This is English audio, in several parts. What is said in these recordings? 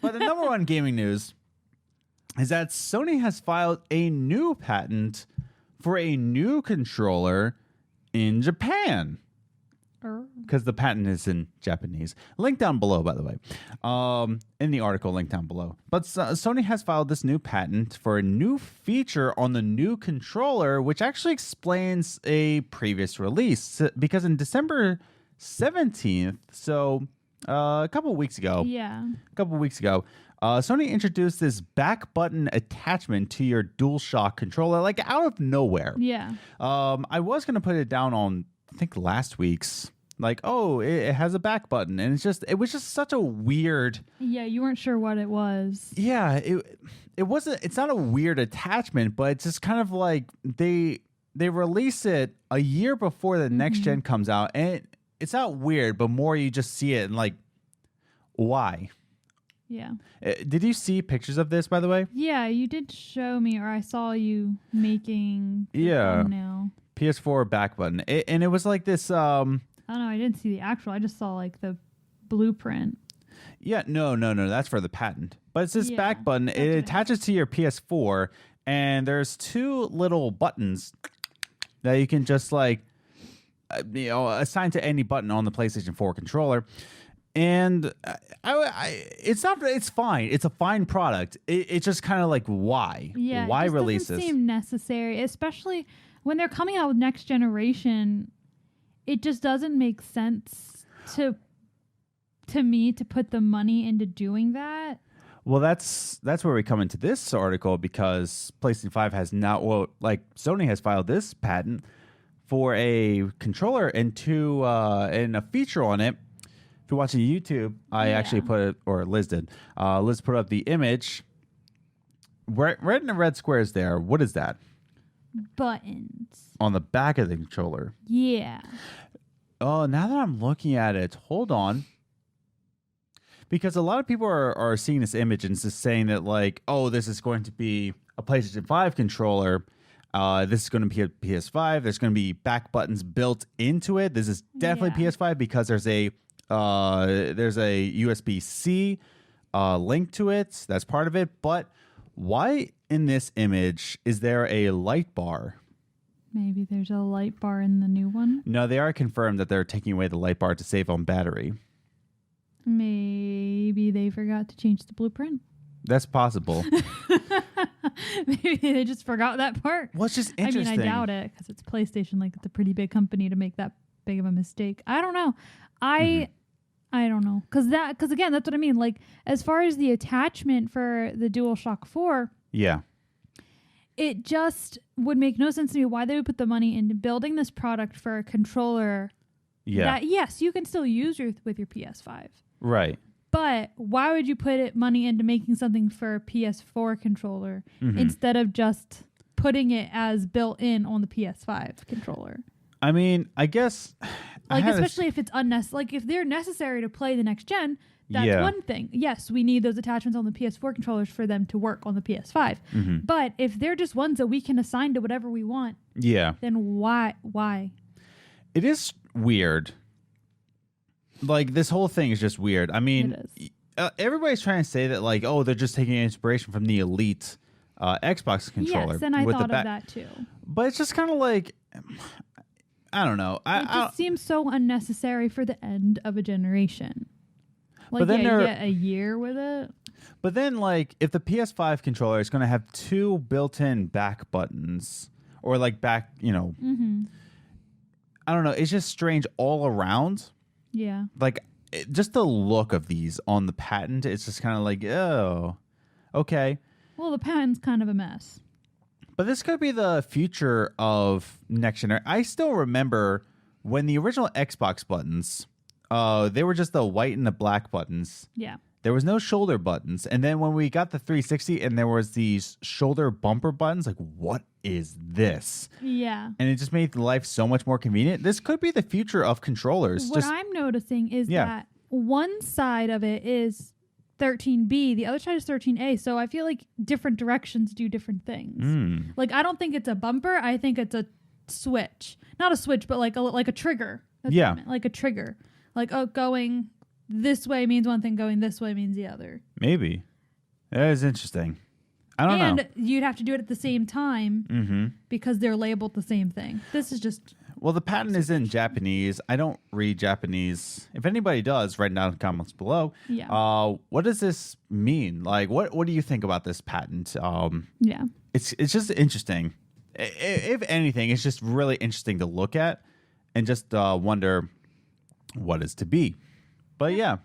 But the number one gaming news is that Sony has filed a new patent for a new controller in Japan. Because the patent is in Japanese. Link down below, by the way. In the article, link down below. But Sony has filed this new patent for a new feature on the new controller, which actually explains a previous release. Because in December 17th, so a couple of weeks ago, Sony introduced this back button attachment to your Dualshock controller, like out of nowhere. Yeah. I was going to put it down on, I think, last week's, like, oh, it has a back button, and it was just such a weird. Yeah, you weren't sure what it was. Yeah, it's not a weird attachment, but it's just kind of like they release it a year before the next gen comes out, and it's not weird, but more you just see it and like, why? Yeah. Did you see pictures of this, by the way? Yeah, you did show me, or I saw you making the thumbnail. PS4 back button. And it was like this... I don't know, I didn't see the actual. I just saw like the blueprint. Yeah, no. That's for the patent. But it's this back button. It attaches to your PS4, and there's two little buttons that you can just like, assign to any button on the PlayStation 4 controller. And it's fine. It's a fine product. It's just kind of like, why? Yeah, why it release doesn't this? Seem necessary, especially when they're coming out with next generation. It just doesn't make sense to me to put the money into doing that. Well, that's where we come into this article, because PlayStation 5 has now, Sony has filed this patent for a controller and a feature on it. If you're watching YouTube, I actually put it, or Liz did. Liz put up the image. Right in the red squares there. What is that? Buttons. On the back of the controller. Yeah. Oh, now that I'm looking at it, hold on. Because a lot of people are seeing this image and just saying that, like, oh, this is going to be a PlayStation 5 controller. This is going to be a PS5. There's going to be back buttons built into it. This is definitely PS5 because there's a USB-C link to it. That's part of it. But why in this image is there a light bar? Maybe there's a light bar in the new one. No, they are confirmed that they're taking away the light bar to save on battery. Maybe they forgot to change the blueprint. That's possible. Maybe they just forgot that part. Well, it's just interesting. I mean, I doubt it, because it's PlayStation. Like, it's a pretty big company to make that big of a mistake. I don't know. I don't know. Because again, that's what I mean. Like, as far as the attachment for the DualShock 4. Yeah. It just would make no sense to me why they would put the money into building this product for a controller. Yeah. That, yes, you can still use with your PS5. Right. But why would you put money into making something for a PS4 controller instead of just putting it as built in on the PS5 controller? I mean, I guess... Like, especially if it's unnecessary. Like, if they're necessary to play the next gen, that's one thing. Yes, we need those attachments on the PS4 controllers for them to work on the PS5. But if they're just ones that we can assign to whatever we want, then why? It is weird. Like, this whole thing is just weird. I mean, everybody's trying to say that, like, oh, they're just taking inspiration from the Elite Xbox controller. Yes, and I thought of that too. But it's just kind of like, I don't know. It just seems so unnecessary for the end of a generation. Like, but then you get a year with it. But then, like, if the PS5 controller is going to have two built-in back buttons, or like back, I don't know. It's just strange all around. Yeah. Like, just the look of these on the patent, it's just kind of like, oh, okay. Well, the patent's kind of a mess. But this could be the future of next generation. I still remember when the original Xbox buttons, they were just the white and the black buttons. Yeah. There was no shoulder buttons. And then when we got the 360 and there was these shoulder bumper buttons, like, what is this? Yeah. And it just made life so much more convenient. This could be the future of controllers. What I'm noticing is that one side of it is 13B, the other side is 13A. So I feel like different directions do different things. Like, I don't think it's a bumper. I think it's a switch. Not a switch, but like a trigger. That's what I meant. Like a trigger. Like, going this way means one thing, going this way means the other. Maybe. That is interesting. I don't know. And you'd have to do it at the same time because they're labeled the same thing. This is just... Well, the patent is in Japanese. I don't read Japanese. If anybody does, write down in the comments below. Yeah. What does this mean? Like, what do you think about this patent? Yeah. It's just interesting. If anything, it's just really interesting to look at and just wonder what is to be. But yeah,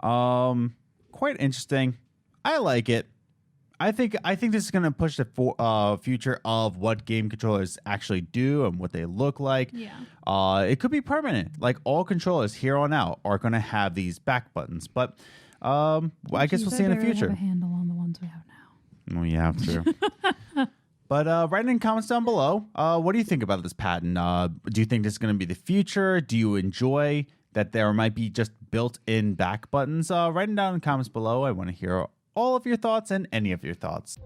quite interesting. I like it. I think this is going to push the future of what game controllers actually do and what they look like. Yeah. It could be permanent. Like all controllers here on out are going to have these back buttons. But I guess we'll see in the future. Have a handle on the ones we have now. Oh, you have to. But write in comments down below. What do you think about this patent? Do you think this is going to be the future? Do you enjoy that there might be just built-in back buttons? Write them down in the comments below. I want to hear all of your thoughts and any of your thoughts.